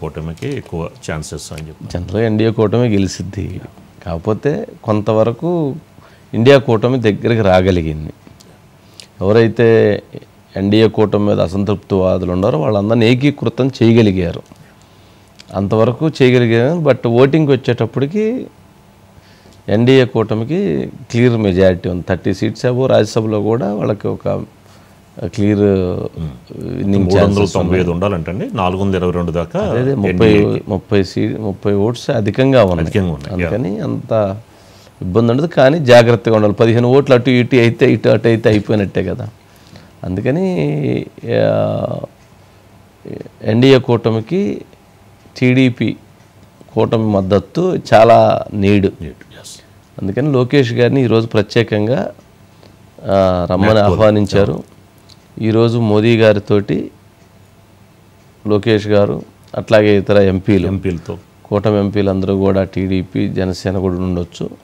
కూటమికి ఎక్కువ ఛాన్సెస్ అని చెప్పి. జనరల్గా ఎన్డీఏ కూటమి గెలిసిద్ది, కాకపోతే కొంతవరకు ఇండియా కూటమి దగ్గరికి రాగలిగింది. ఎవరైతే ఎన్డీఏ కూటమి మీద అసంతృప్తివాదులు ఉన్నారో వాళ్ళందరినీ ఏకీకృతం చేయగలిగారు, అంతవరకు చేయగలిగారు. బట్ ఓటింగ్కి వచ్చేటప్పటికి ఎన్డీఏ కూటమికి క్లియర్ మెజారిటీ ఉంది, 30 సీట్స్ అబో. రాజ్యసభలో కూడా వాళ్ళకి ఒక క్లియర్ విన్నింగ్ ఛాన్స్. 395 ఉండాలంటండి, 422 దాకా. అదే 30 ఓట్స్ అధికంగా ఉన్నాయి, అందుకని అంత ఇబ్బంది ఉండదు. కానీ జాగ్రత్తగా ఉండాలి, 15 ఓట్లు అటు ఇటు అయితే ఇటు అటు అయితే అయిపోయినట్టే కదా. అందుకని ఎన్డీఏ కూటమికి టీడీపీ కూటమి మద్దతు చాలా నీడు. అందుకని లోకేష్ గారిని ఈరోజు ప్రత్యేకంగా రమ్మని ఆహ్వానించారు. ఈరోజు మోదీ గారితోటి లోకేష్ గారు అట్లాగే ఇతర ఎంపీలతో కూటమి ఎంపీలు అందరూ కూడా టీడీపీ జనసేన కూడా ఉండొచ్చు,